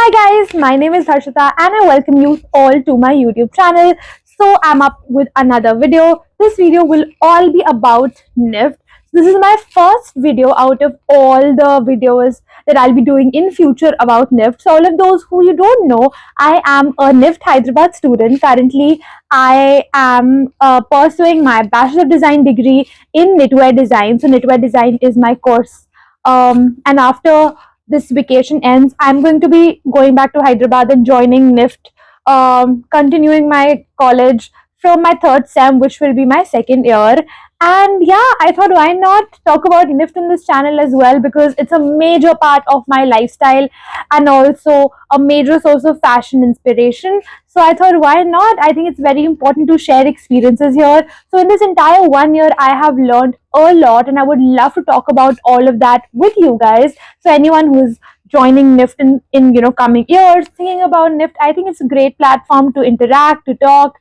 Hi guys, my name is Harshita and I welcome you all to my YouTube channel. So I'm up with another video. This video will all be about NIFT. This is my first video out of all the videos that I'll be doing in future about NIFT. So all of those who you don't know, I am a NIFT Hyderabad student. Currently, I am pursuing my Bachelor of Design degree in knitwear design. So knitwear design is my course. And after this vacation ends, I'm going to be going back to Hyderabad and joining NIFT, continuing my college from my third sem, which will be my second year. And yeah, I thought why not talk about NIFT in this channel as well, because it's a major part of my lifestyle and also a major source of fashion inspiration. So I thought why not? I think it's very important to share experiences here. So in this entire 1 year, I have learned a lot and I would love to talk about all of that with you guys. So anyone who's joining NIFT in coming years, thinking about NIFT, I think it's a great platform to interact, to talk.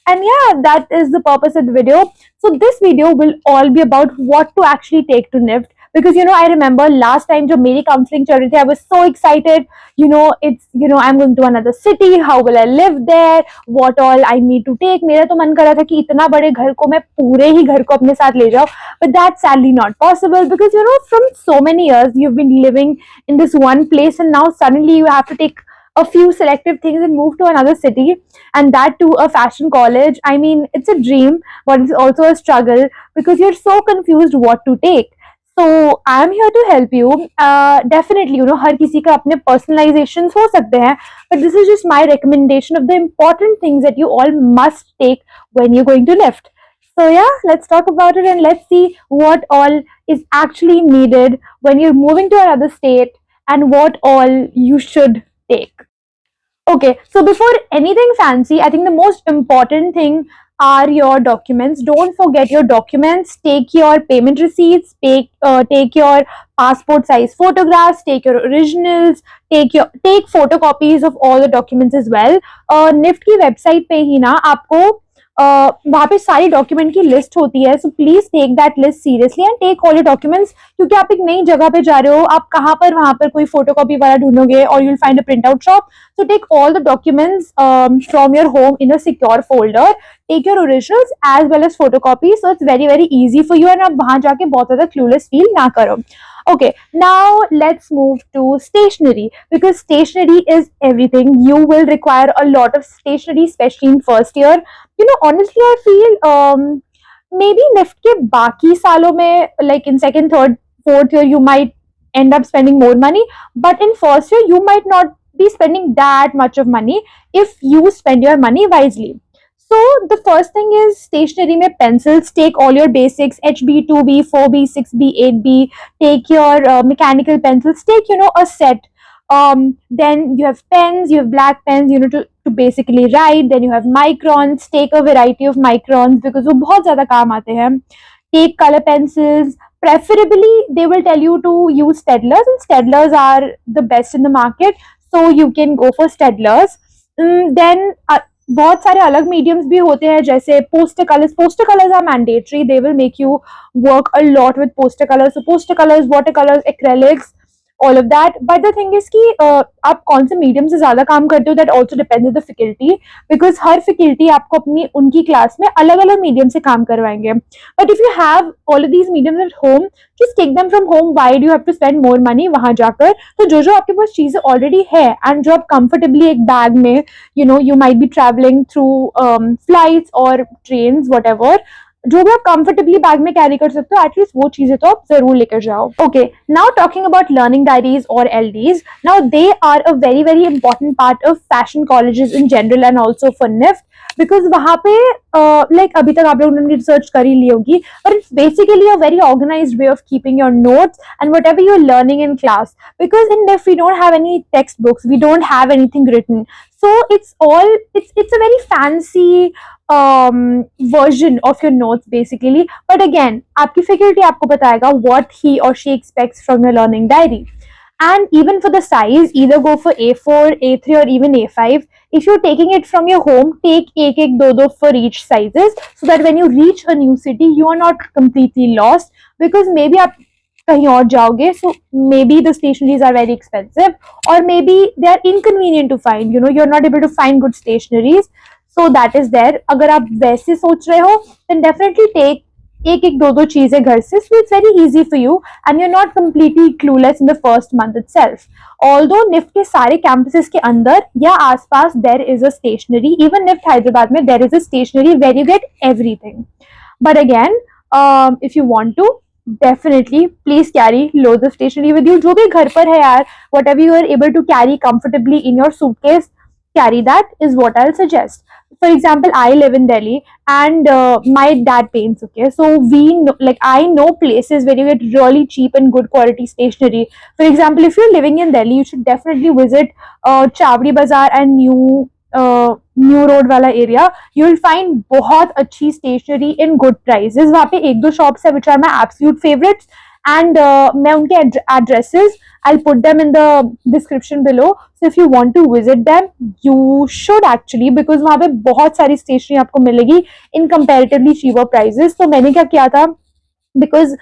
And yeah, that is the purpose of the video. So this video will all be about what to actually take to NIFT, because I remember last time जब मेरी counseling चल रही थी, I was so excited. I'm going to another city. How will I live there? What all I need to take? मेरा तो मन कर रहा था कि इतना बड़े घर को मैं पूरे ही घर को अपने साथ ले जाऊँ, but that's sadly not possible because from so many years you've been living in this one place and now suddenly you have to take a few selective things and move to another city, and that to a fashion college. I mean, it's a dream, but it's also a struggle because you're so confused what to take. So I'm here to help you. Definitely, हर किसी का अपने personalizations हो सकते हैं, but this is just my recommendation of the important things that you all must take when you're going to NIFT. So yeah, let's talk about it and let's see what all is actually needed when you're moving to another state and what all you should take. Okay, so before anything fancy, I think the most important thing are your documents. Don't forget your documents. Take your payment receipts. Take your passport size photographs. Take your originals. Take photocopies of all the documents as well. NIFT की website पे ही ना आपको वहाँ पे सारी document की list होती है. So please take that list seriously and take all your documents, क्योंकि आप एक नई जगह पे जा रहे हो. आप कहाँ पर वहाँ पर कोई फोटोकॉपी वाला ढूंढोगे और you'll find a print out shop. So take all the documents from your home in a secure folder. Take your originals as well as photocopy, so it's very very easy for you and आप वहां जाके बहुत ज्यादा clueless feel ना करो. Okay, now let's move to stationery, because stationery is everything. You will require a lot of stationery, especially in first year. Honestly, I feel maybe NIFT के बाकी सालों में, like in second, third, fourth year, you might end up spending more money, but in first year, you might not be spending that much of money if you spend your money wisely. So the first thing is stationery में pencils. Take all your basics, HB, 2B, 4B, 6B, 8B. Take your mechanical pencils. Take a set. Then you have pens. You have black pens. To basically write. Then you have microns. Take a variety of microns because वो बहुत ज़्यादा काम आते हैं. Take color pencils. Preferably, they will tell you to use Staedtlers, and Staedtlers are the best in the market. So you can go for Staedtlers. Then बहुत सारे अलग mediums भी होते हैं, जैसे poster colours are mandatory. They will make you work a lot with poster colours. So poster colours, water colours, acrylics, all of that. But the thing is कि आप कौन से मीडियम से ज्यादा काम करते हो, that also depends on the faculty, because her faculty आपको अपनी उनकी क्लास में अलग अलग मीडियम से काम करवाएंगे. But if you have all of these mediums at home, just take them from home. Why do you have to spend more money वहां जाकर? तो जो आपके पास चीजें ऑलरेडी है एंड जो आप कंफर्टेबली एक बैग में you might be traveling through flights or trains, whatever, जो भी आप कंफर्टेबली बैग में कैरी कर सकते हो, एटलीस्ट वो चीजें तो आप जरूर लेकर जाओ. Okay, now talking about learning diaries और LDs. Now they are a very very important part of fashion colleges in general and also for NIFT, because वहां पे लाइक अभी तक आप लोगों ने रिसर्च कर ही ली होगी, but it's basically a very organised way of keeping your notes and whatever you are learning in class, because in NIFT we don't have any text books, we don't have anything written. So it's a very fancy version of your notes basically. But again, आपकी faculty आपको बताएगा what he or she expects from your learning diary. And even for the size, either go for A4, A3 or even A5. If you're taking it from your home, take एक दो for each sizes, so that when you reach a new city, you are not completely lost, because maybe आप कहीं और जाओगे, so maybe the stationaries are very expensive, or maybe they are inconvenient to find, you're not able to find good stationaries. So that is there. अगर आप वैसे सोच रहे हो, then definitely take एक एक दो दो चीजें घर से, so it's very easy for you and you're not completely clueless in the first month itself. Although NIFT के सारे campuses के अंदर या आसपास there is a stationery, even NIFT Hyderabad में there is a stationery where you get everything. But again, if you want to, definitely please carry loads of stationery with you. जो भी घर पर है यार, whatever you are able to carry comfortably in your suitcase, carry that is what I'll suggest. For example, I live in Delhi and my dad paints. Okay, so we know, like I know places where you get really cheap and good quality stationery. For example, if you're living in Delhi, you should definitely visit Chavdi Bazaar and new road वाला area. You will find बहुत अच्छी stationery in good prices. वहाँ पे एक दो shops है which are my absolute favourites and मैं उनके addresses I'll put them in the description below. So if you want to visit them, you should actually, because वहाँ पे बहुत सारी स्टेशनरी आपको मिलेगी in comparatively cheaper prices. तो मैंने क्या किया था, because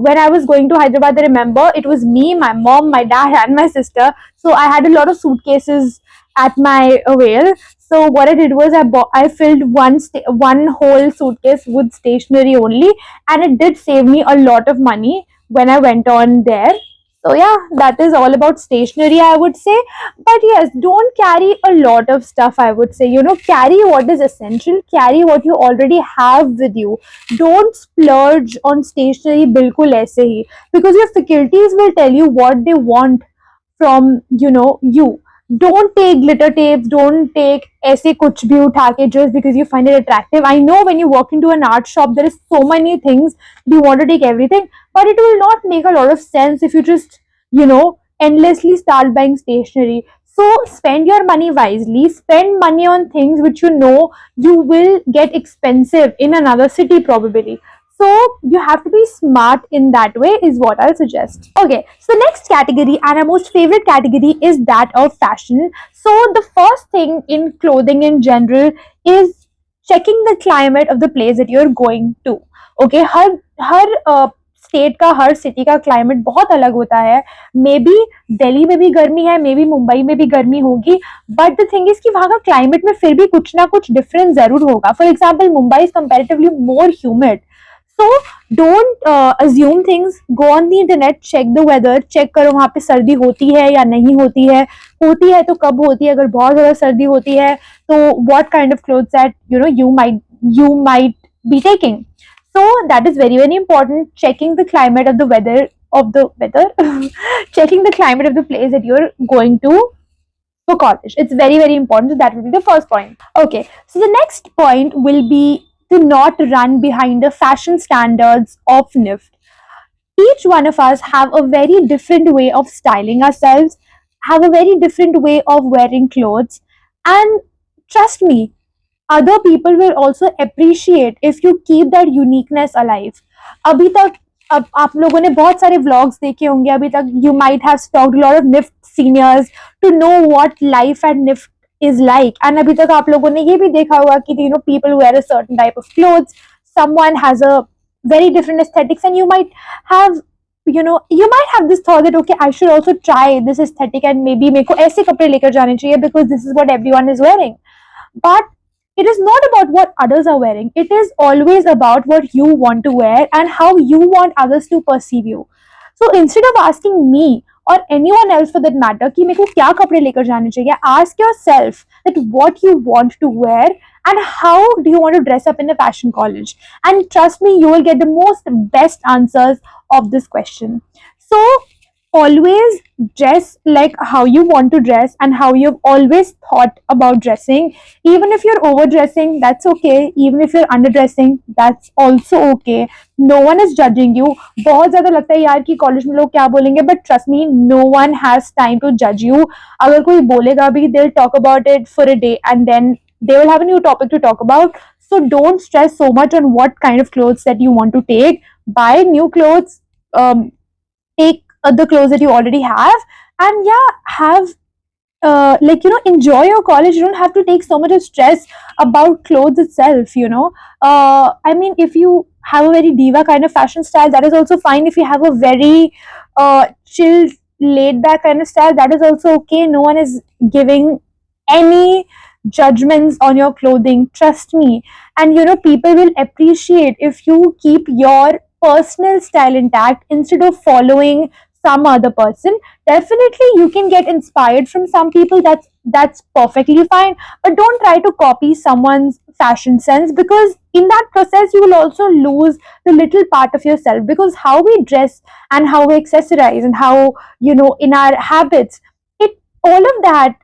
when I was going to Hyderabad, I remember it was me, my mom, my dad and my sister. So I had a lot of suitcases at my wheel. So what I did was I filled one whole suitcase with stationery only, and it did save me a lot of money when I went on there. So yeah, that is all about stationery, I would say. But yes, don't carry a lot of stuff, I would say. Carry what is essential, carry what you already have with you. Don't splurge on stationery bilkul aise hi, because your faculties will tell you what they want from you. Don't take glitter tapes, don't take ऐसे कुछ भी उठा के just because you find it attractive. I know when you walk into an art shop there is so many things, you want to take everything, but it will not make a lot of sense if you just endlessly start buying stationery. So spend your money wisely, spend money on things which you will get expensive in another city probably. So you have to be smart in that way is what I'll suggest. Okay, so next category and our most favorite category is that of fashion. So the first thing in clothing in general is checking the climate of the place that you're going to. Okay, her state का, हर city का climate बहुत अलग होता है. May be Delhi में भी गर्मी है, मे बी मुंबई में भी गर्मी होगी, बट द थिंग इज कि वहां का क्लाइमेट में फिर भी कुछ ना कुछ डिफरेंस जरूर होगा. For example, Mumbai is comparatively more humid. So don't assume things. Go on the internet, check the weather, check करो वहाँ पे सर्दी होती है या नहीं होती है. होती है तो कब होती है. अगर बहुत ज़्यादा सर्दी होती है तो what kind of clothes that you might be taking. So that is very very important. Checking the climate of the weather checking the climate of the place that you're going to for college. It's very very important. So that will be the first point. Okay, so the next point will be to not run behind the fashion standards of NIFT. Each one of us have a very different way of styling ourselves, have a very different way of wearing clothes, and trust me, other people will also appreciate if you keep that uniqueness alive. अभी तक अब आप लोगों ने बहुत सारे vlogs देखे होंगे अभी तक. You might have stalked a lot of NIFT seniors to know what life at NIFT is like. And abhi tak aap logon ne ye bhi dekha hoga ki people wear a certain type of clothes, someone has a very different aesthetics, and you might have this thought that okay, I should also try this aesthetic and maybe meko aise kapde lekar jane chahiye because this is what everyone is wearing. But it is not about what others are wearing. It is always about what you want to wear and how you want others to perceive you. So instead of asking me or anyone else for that matter कि मेरे को क्या कपड़े लेकर जाने चाहिए, ask yourself that what you want to wear and how do you want to dress up in a fashion college, and trust me, you will get the best answers of this question. So always dress like how you want to dress and how you've always thought about dressing. Even if you're overdressing, that's okay. Even if you're underdressing, that's also okay. No one is judging you. बहुत ज़्यादा लगता है यार कि college में लोग क्या बोलेंगे, but trust me, no one has time to judge you. अगर कोई बोलेगा भी, they'll talk about it for a day and then they will have a new topic to talk about. So don't stress so much on what kind of clothes that you want to take. Buy new clothes. Take the clothes that you already have, and yeah, have like, enjoy your college. You don't have to take so much of stress about clothes itself, I mean, if you have a very diva kind of fashion style, that is also fine. If you have a very chill, laid back kind of style, that is also okay. No one is giving any judgments on your clothing, trust me. And people will appreciate if you keep your personal style intact instead of following some other person. Definitely you can get inspired from some people, that's perfectly fine, but don't try to copy someone's fashion sense, because in that process you will also lose the little part of yourself, because how we dress and how we accessorize and how, in our habits, it all of that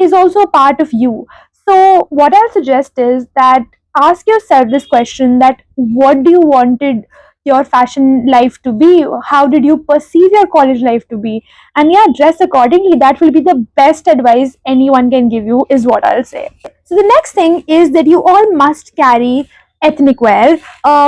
is also a part of you. So what I'll suggest is that ask yourself this question, that what do you wanted your fashion life to be, how did you perceive your college life to be, and yeah, dress accordingly. That will be the best advice anyone can give you, is what I'll say. So the next thing is that you all must carry ethnic wear,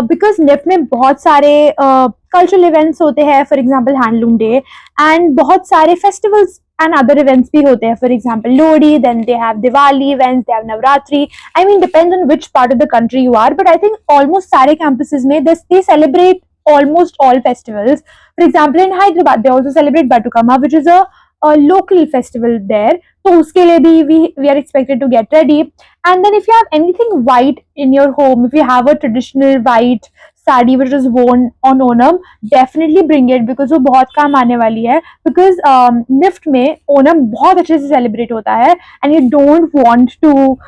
because NIFT में बहुत सारे cultural events होते हैं, for example handloom day, and बहुत सारे festivals and other events भी होते हैं, for example Lodi, then they have Diwali events, they have Navratri. I mean, depends on which part of the country you are, but I think almost सारे campuses में they celebrate almost all festivals. For example, in Hyderabad they also celebrate Batukama, which is a local festival there. So उसके लिए भी we are expected to get ready. And then if you have anything white in your home, if you have a traditional white sari which is worn on Onam, definitely bring it, because वो बहुत काम आने वाली है. Because NIFT में ओनम बहुत अच्छे से सेलिब्रेट होता है, and you don't want to,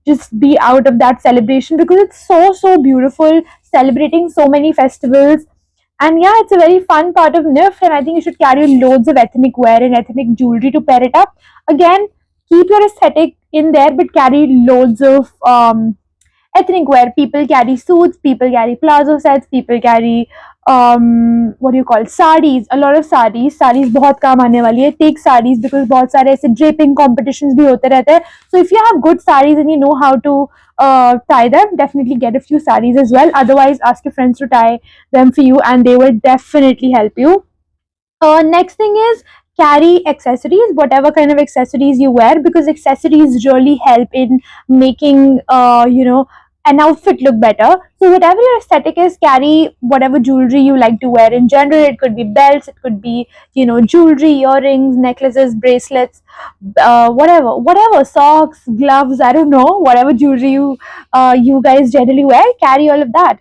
just be out of that celebration, because it's so beautiful, celebrating so many festivals. And yeah, it's a very fun part of NIFT, and I think you should carry loads of ethnic wear and ethnic jewelry to pair it up. Again, keep your aesthetic in there, but carry loads of ethnic wear. People carry suits, people carry plazo sets, people carry what do you call, sarees, a lot of sarees बहुत काम आने वाली है. Take sarees, because बहुत सारे ऐसे draping competitions भी होते रहते हैं. So if you have good sarees and you know how to tie them, definitely get a few sarees as well. Otherwise, ask your friends to tie them for you, and they will definitely help you. Next thing is carry accessories, whatever kind of accessories you wear, because accessories really help in making an outfit look better. So whatever your aesthetic is, carry whatever jewelry you like to wear. In general, it could be belts, it could be jewelry, earrings, necklaces, bracelets, whatever, socks, gloves, I don't know, whatever jewelry you guys generally wear, carry all of that.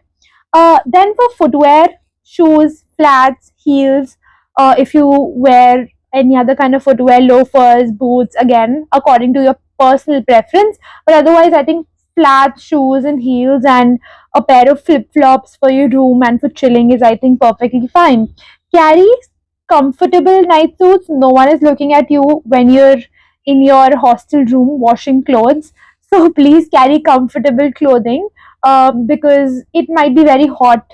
Then for footwear, shoes, flats, heels, if you wear any other kind of footwear, loafers, boots, again according to your personal preference, but otherwise I think flat shoes and heels and a pair of flip-flops for your room and for chilling is, I think, perfectly fine. Carry comfortable night suits. No one is looking at you when you're in your hostel room washing clothes, so please carry comfortable clothing, because it might be very hot,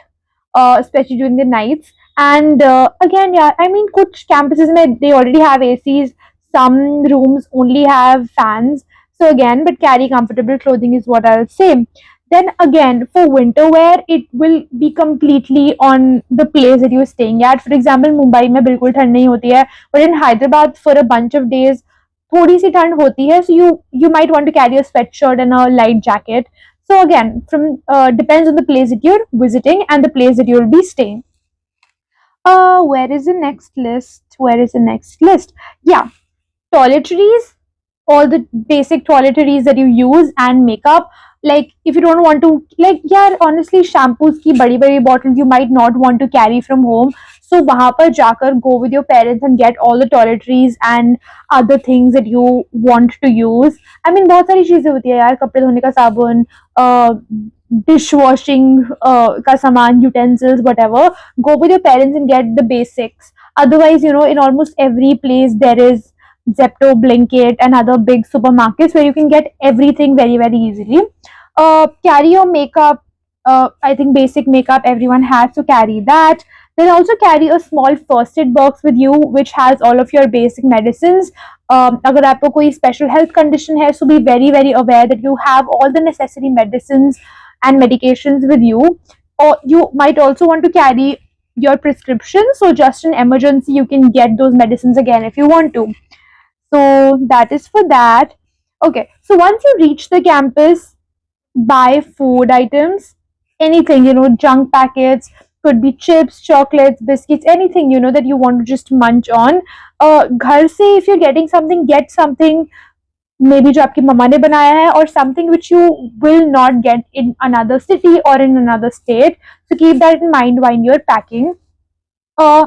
especially during the nights. And again, yeah, I mean, kuch campuses mein they already have ACs. Some rooms only have fans. So again, but carry comfortable clothing is what I'll say. Then again, for winter wear, it will be completely on the place that you're staying at. For example, Mumbai में बिल्कुल ठंड नहीं होती है, but in Hyderabad for a bunch of days थोड़ी सी ठंड होती है. So you might want to carry a sweatshirt and a light jacket. So again, from depends on the place that you're visiting and the place that you'll be staying. Where is the next list? Where is the next list? Yeah, toiletries, all the basic toiletries that you use, and makeup. Like if you don't want to, like, yeah, honestly, shampoos की बड़ी bottles you might not want to carry from home. So वहाँ पर जाकर go with your parents and get all the toiletries and other things that you want to use. I mean, बहुत सारी चीजें होती है यार, कपड़े धोने का साबुन, dishwashing का सामान, utensils, whatever. Go with your parents and get the basics. Otherwise, in almost every place there is Zepto, Blinkit, and other big supermarkets where you can get everything very, very easily. Carry your makeup. I think basic makeup everyone has to carry that. Then also carry a small first aid box with you, which has all of your basic medicines. अगर आपको कोई special health condition है, so be very, very aware that you have all the necessary medicines and medications with you. Or you might also want to carry your prescription, so just in emergency you can get those medicines again if you want to. So that is for that. Okay, so once you reach the campus, buy food items, anything, junk packets, could be chips, chocolates, biscuits, anything, that you want to just munch on. Ghar se, if you're getting something, get something maybe जो आपकी मम्मा ने बनाया है, or something which you will not get in another city or in another state. So keep that in mind when you're packing. uh,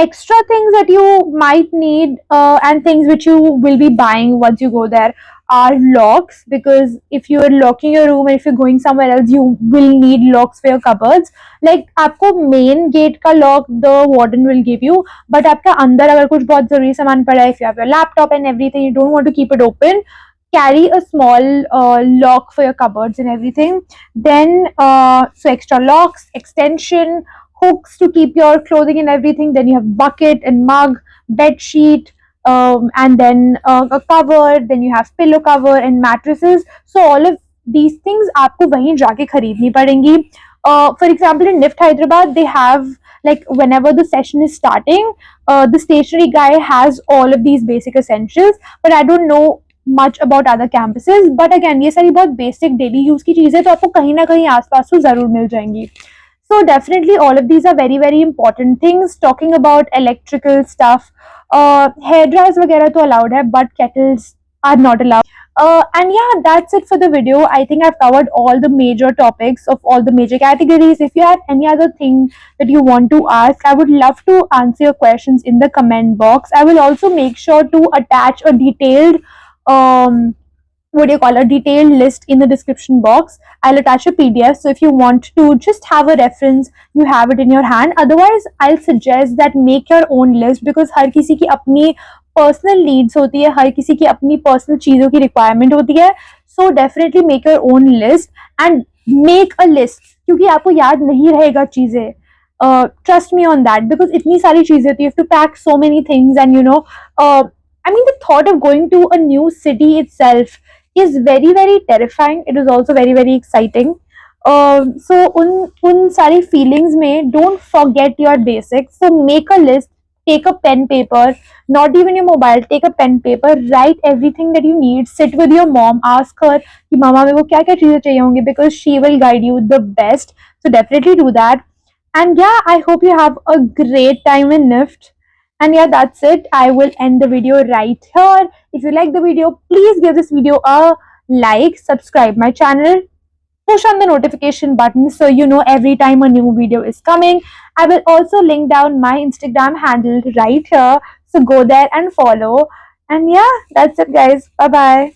Extra things that you might need, and things which you will be buying once you go there, are locks, because if you are locking your room and if you're going somewhere else, you will need locks for your cupboards. Like आपको main gate का lock the warden will give you, but आपका अंदर अगर कुछ बहुत जरूरी सामान पड़ा है, if you have your laptop and everything, you don't want to keep it open, carry a small lock for your cupboards and everything. Then so extra locks, extension, hooks to keep your clothing and everything. Then you have bucket and mug, bed sheet, and then a cover. Then you have pillow cover and mattresses. So all of these things आपको वहीं जाके खरीदनी पड़ेंगी. For example, in NIFT Hyderabad, they have, like, whenever the session is starting, the stationery guy has all of these basic essentials. But I don't know much about other campuses. But again, ये सारी बहुत basic daily use की चीजें तो आपको कहीं ना कहीं आसपास तो जरूर मिल जाएंगी. So definitely all of these are very very important things. Talking about electrical stuff, hair dryers वगैरह तो allowed है, but kettles are not allowed. And yeah, that's it for the video. I think I've covered all the major topics of all the major categories. If you have any other thing that you want to ask, I would love to answer your questions in the comment box. I will also make sure to attach a detailed a detailed list in the description box. I'll attach a PDF, so if you want to just have a reference, you have it in your hand. Otherwise, I'll suggest that make your own list, because हर किसी की अपनी personal needs होती है, हर किसी की अपनी personal चीज़ों की requirement होती है. So definitely make your own list and make a list, क्योंकि आपको याद नहीं रहेगा चीज़ें. Trust me on that, because इतनी सारी चीज़ें होती है, you have to pack so many things, and I mean, the thought of going to a new city itself is very very terrifying. It is also very very exciting. So उन सारी feelings में don't forget your basics. So make a list, take a pen paper, not even your mobile, take a pen paper, write everything that you need, sit with your mom, ask her कि मामा मेरे को क्या क्या चीजें चाहिए होंगी, because she will guide you the best. So definitely do that. And yeah, I hope you have a great time in NIFT. And yeah, that's it. I will end the video right here. If you like the video, please give this video a like, subscribe my channel, push on the notification button so you know every time a new video is coming. I will also link down my Instagram handle right here, so go there and follow. And yeah, that's it guys. Bye bye.